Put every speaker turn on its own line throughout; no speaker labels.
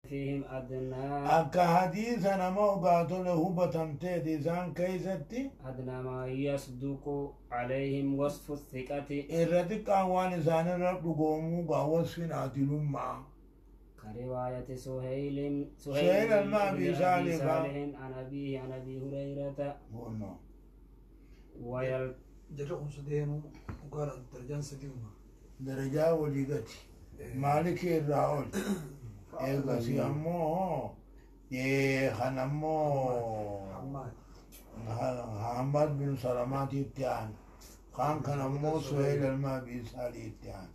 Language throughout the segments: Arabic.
فيهم أدنى
أكا حديثا نمو قاتل له بتمتي ديزان كيستي
أدنى ما يصدق عليهم وصف الثقة
إردك أوان إسان رب قومو قاوصفين عدلهم معه
كرواية
سهيل الماء
بن
بصالح
عن أبيه عن أبي هريرة
جرؤون سدينو وقال الدرجان سديوما
درجة وليقتي مالك الرأول إيقا سيامو خنمو حماد بن سلامات التعان خان كنمو سهيل الماء بصالح التعان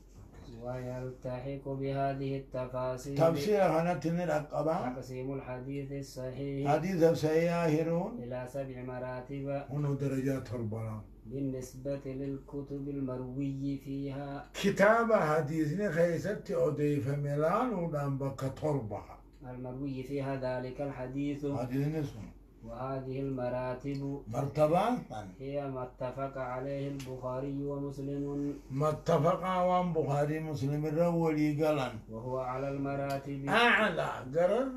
ويلتحق بهذه التفاصيل
تفسير هنتن الأقبا
تقسيم الحديث الصحيح
حديث سياهرون
إلى 7 مراتب
هنا درجات البلاغ
بالنسبة للكتب المروي فيها
كتاب حديثنا خيست أضيف ميلان ودام بك تربها
المروي فيها ذلك الحديث
حديث اسمه
وهذه المراتب
مرتبة
هي ما اتفق عليه البخاري ومسلم
ما اتفق عوام بخاري مسلم الرولي قلن
وهو على المراتب
أعلى قرر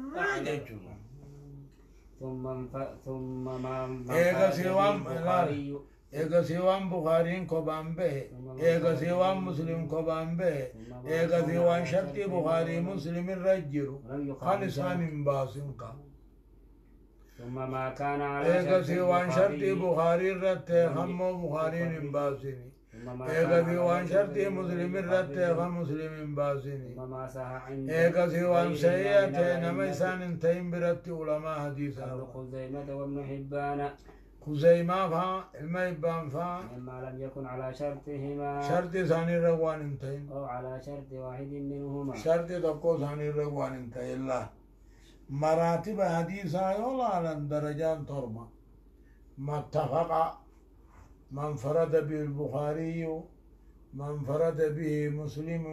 ثم ما
إيقا
انفرد
سوام
البخاري
إيقا سوام بخاري كوبان به إيقا سوام مسلم كوبان به إيقا سوام شرط بخاري مسلم الرجل خالصا من باسنقا
ثم ما كان على
إيقا سوام شرط
البخاري
بخاري رت خمو بخاري من باسني إيقا سوام شرط مسلم رت خم مسلم من باسني
وما صح عند
إيقا سوام
غير
سيئة
من
نما
الأئمة
إسان انتين برت علماء حديثا
ابن خزيمة وابن حبان
خزيمة فا الميبان فا
مما لم يكن على شرطهما
شرط ثاني روان انتين
أو على شرط واحد منهما
شرط تقو ثاني روان انتين الله مراتب حديثا يولا على درجات تربة ما اتفق من فرد به البخاري من فرد به مسلم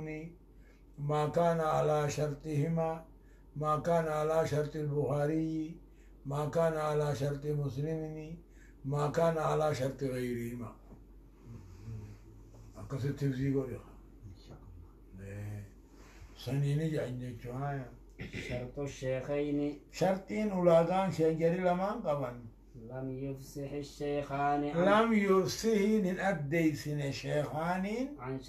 ما كان على شرطهما ما كان على شرط البخاري ما كان على شرط مسلم ما كان على شرط غيرهما أقصد تفزيق وريخ سنيني جعجة شوية
شرط الشيخين
شرطين ولاغان شجري لمان قبن
لم يفسح الشيخان
لم يرسهن الأديسن الشيخان
عن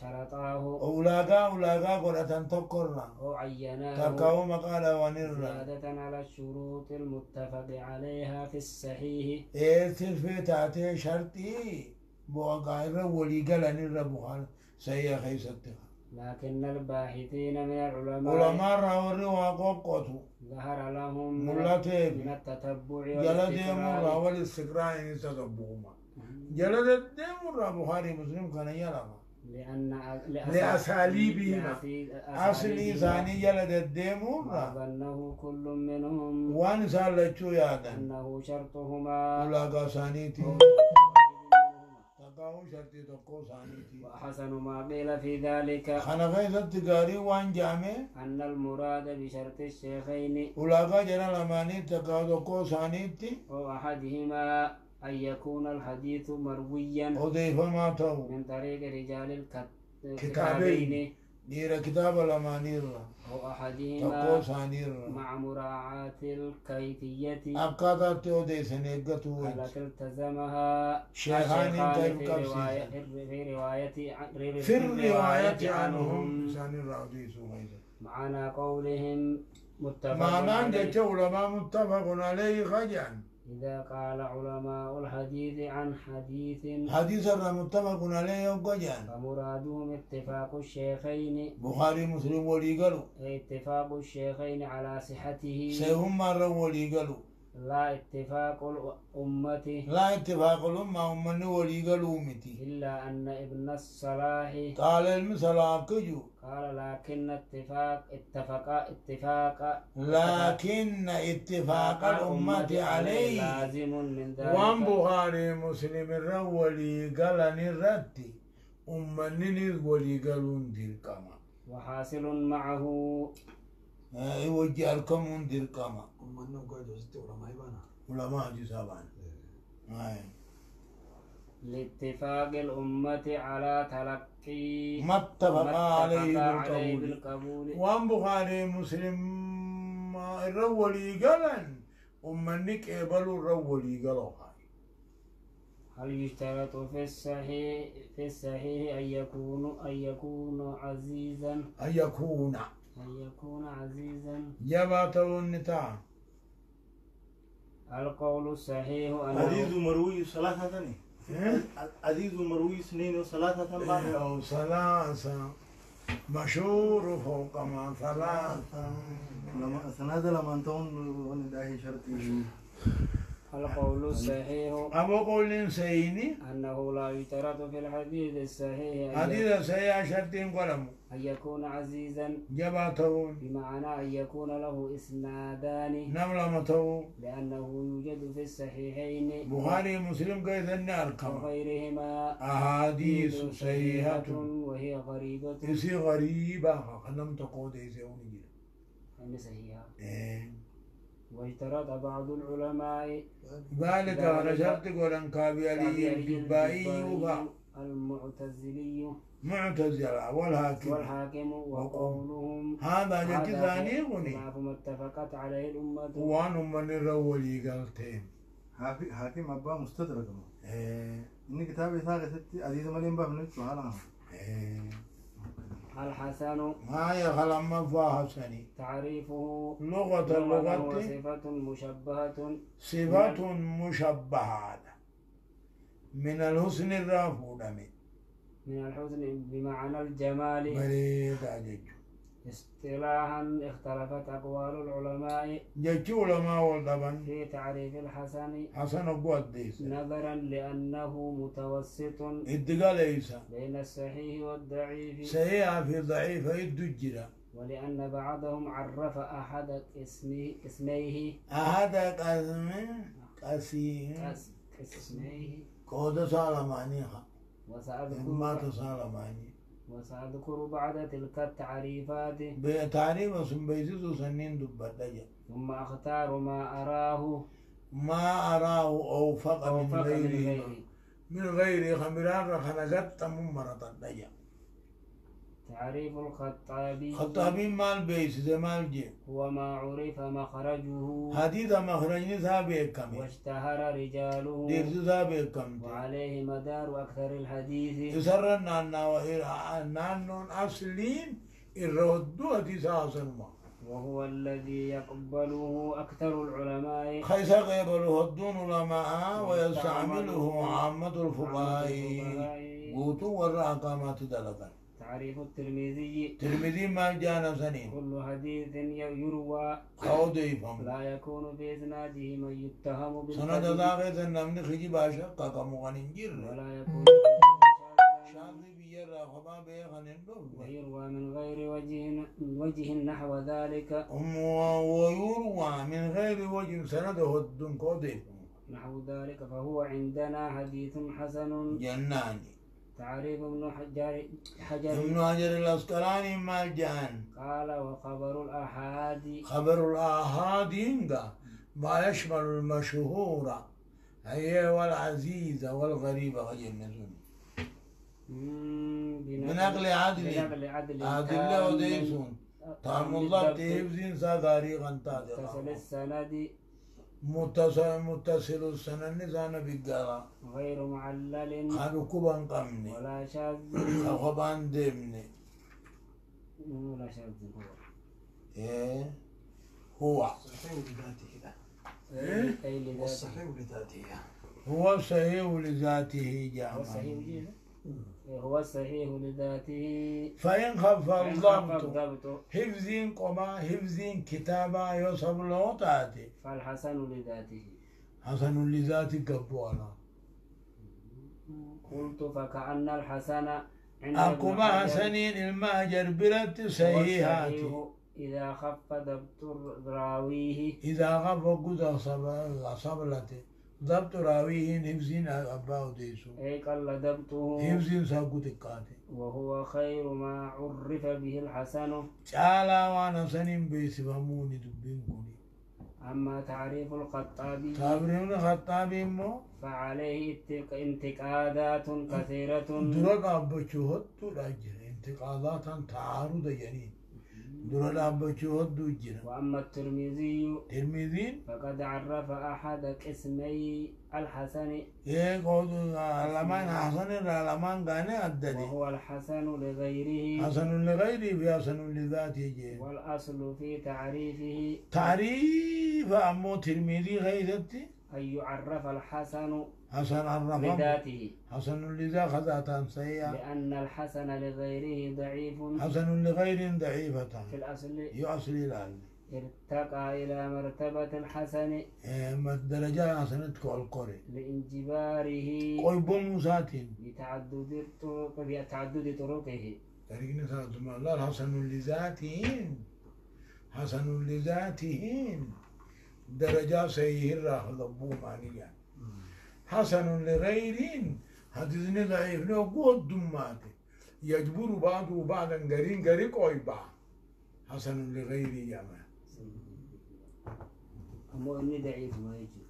شرطاه
أولاغا قرأة تقرنا
أو عيناه
تقاو مقالا ونرنا
زيادة على الشروط المتفق عليها في الصحيح
إيرتل في تاتي شرطي بوغاير ولي قلن الربوخان سيا خيستها
لكن الباحثين من العلماء
علماء راوري وقوقوتو
ظهر لهم
ملاتي
من التتبع
جلد يمر
والاستقراء
والاستقراء يتتبعهما جلد يمر بخاري مسلم كان يلما لأساليبهما أصلي ثاني جلد الديمور
وظنه كل منهم
وان سالتشو يادا
أنه شرطهما
ولاقا ثانيتي تقاو شرطي تقو ثانيتي
وأحسن ما قيل في ذلك
خنا غيث التقاري وان جامع
أن المراد بشرط الشيخين
ولاقا جنا لماني تقاو تقو ثانيتي
أو أحدهما أن يكون الحديث مرويا
أضيف ما تو
من طريق رجال
كتابين
الكتابين
دير كتاب الأمانير
أو
تقو
أحدهما
ثانير
مع مراعاة الكيفية
أبقى تودي سنيقتو
التي التزمها
شيخان
الشيخان
كيف
في
في الرواية عنهم ثاني الرعودي سوغيزة
معنى قولهم متفق
معنى
عليه
جت علماء متفق عليه خجعا
إذا قال علماء الحديث عن
حديث متفق عليه وقجعا
فمرادهم اتفاق الشيخين
بخاري مسلم ولي قالوا
اتفاق الشيخين على صحته
سيهم مرة ولي قالوا
لا اتفاق الأمة
لا اتفاق الأمة أمن ولي قالوا متي
إلا أن ابن الصلاح
قال المثل كجو
قال لكن اتفاق
لكن اتفاق الأمة عليه
لازم من
وان
ذلك
بخاري مسلم الرولي قال نرتي أمنني ولي قالوا ندير كما
وحاصل معه
يوجه لكم ندير كما
أمنا قاعد وزت علماء يبانا
علماء جسابان
لاتفاق الأمة على تلقي
ما اتفق عليه
عليه
بالقبول
بالقبول.
وان بخاري مسلم الرولي قالن أمنك قبلوا الرولي قالوا
هل يشترط في الصحيح أن يكون عزيزا
أن يكون جبته النتاع
القول الصحيح
عزيز مروي ثلاثة عزيز مروي اثنين وثلاثة بعد
أو ثلاثة مشهور فوق ما ثلاثة
لما سناد لما أنتم ونداه شرطي
القول الصحيح
أبو قول سيني
أنه لا يشترط في الحديث الصحيح
حديث سيئة شرطين قلم
أن يكون عزيزا
جبته
بمعنى أن يكون له إسنادان
نملمته
لأنه يوجد في الصحيحين
بخاري مسلم كيف أركم
وغيرهما
أحاديث صحيحة
وهي غريبة
إسي غريبة خلم تقود إسي ونجي
أن صحيحة.
إيه.
واشترط بعض العلماء
ذلك على شرط قولن كابي علي الجبائي
المعتزلي
معتزلة
والحاكم وقولهم
هذا جد ثاني غني
خلاف ما اتفقت عليه الأمة
وان من الرولي قالتين
حاكم أبا مستدرك
إيه.
إن كتابي ثاقة ستي عزيز مليم باب نفسه على
إيه.
الحسن
ما يخلم مفاها سني
تعريفه
لغة اللغة
صفة مشبهة
صفة مشبهة من الحسن الرافود
من الحسن بمعنى الجمال
بريد عجج
اصطلاحا اختلفت أقوال العلماء
جج علماء والدبن
في تعريف الحسن
حسن قوات ديس
نظرا لأنه متوسط
ادقى ليس
بين الصحيح والضعيف
سيئة في ضعيفة الدجرة
ولأن بعضهم عرف أحد اسميه
أحد قسمه
اسميه
كود سالمانيها ما
وسأذكر
تسالماني
وسأذكر بعد تلك التعريفات
بتعريف سنبيزيز سنين دبتاجا
ثم أختار
ما أراه أوفق من
أوفق
غيره من غير خمران خنقت مرة الدجا
تعريف الخطابي
خطابي مال بيس زمال جي
هو ما عرف مخرجه
حديث مخرج نسابه كم
واشتهر رجاله
دير نسابه كم
وعليه مدار أكثر الحديث
يسرنا نانون أصلين الردو أتساسا ما
وهو الذي يقبله أكثر العلماء
خيس قبله الدون علماء ويستعمله عامة الفقهاء قوتو والرقامات دلقا
تعريف الترمذي
ترمذي ما جانا سنين
كل حديث يروى
خودي فهم
لا يكون في إسناده من يتهم
سند
بالكذب
ذاك سنمن خجي باشا قاقا مغانين جير
ولا يكون
شاذي بيرا خبا بيخانين دول
ويروى من غير وجه نحو ذلك
ويروى من غير وجه سنده الدن كودي
نحو ذلك فهو عندنا حديث حسن
جناني
تعريف ابن
ابن
حجر
حجر الأسقلاني ما جان
قال وخبر الآحاد
خبر الآحاد ما يشمل المشهور هي والعزيزة والغريبة غير نزول بنقل عدل عدل وديسون تام الله تهبزين ساداري
متصل السند
متصل السنن نزان بقرا
غير معلل
خانو كوبان قمني
ولا شاذ
خبان دمني
ولا شاذ
ايه هو
صحيح لذاته ده
إيه؟
أي لذاته
والصحيح لذاته
هو صحيح لذاته
هو
جامع
صحيح جيد هو صحيح لذاته
فإن خف
إن خف
الضبط
الضبط
حفظين قما حفظين كتابا يوصف له تاتي
فالحسن لذاته
حسن لذاتك بوانا
قلت فكأن الحسن عند
أقوما
ابن حجر
حسنين المهجر برت
هو
صحيحات
الصحيح إذا خف ضبط راويه
إذا خف قد صبلته ضبط راويه حفظين أباو ديسو
أي قل ضبطه
حفظين ساقو تكاتي
وهو خير ما عرف به الحسن
تعالى وانا سنين بيسفهموني دبين كوني
أما تعريف الخطابي
تابرين الخطابي مو
فعليه انتقادات كثيرة
درق أبوشوهد راجل انتقادات تعارض يعني درق أبوشوهد جنا.
وأما الترمذي
تلميذين
فقد عرف أحد قسمي الحسن
إيه قولوا لمان حسن لمان غاني أددي
وهو الحسن لغيره
حسن لغيره في حسن لذاته جي
والأصل في تعريفه
تعريف أمو تلميذي غيرتي
أن يعرف الحسن
حسن الرقم
لذاته
حسن لذا خذاتان سيئة
لأن الحسن لغيره ضعيف
حسن لغير ضعيفة
في الأصل
يؤصل الآن
ارتقى إلى مرتبة الحسن
ما الدرجة حسنة القري
لانجباره
قيب مساتين
بتعدد طرقه
تريقنا ساتما لا حسن لذاتهن حسن لذاتهن درجة سيئة راح ضبو مانيا حسن لغيرين حديثني ضعيف له قد دماتي يجبر بعضه بعضا قرين قري قيبا حسن لغيري يا ما
أمو إني ضعيف ما يجي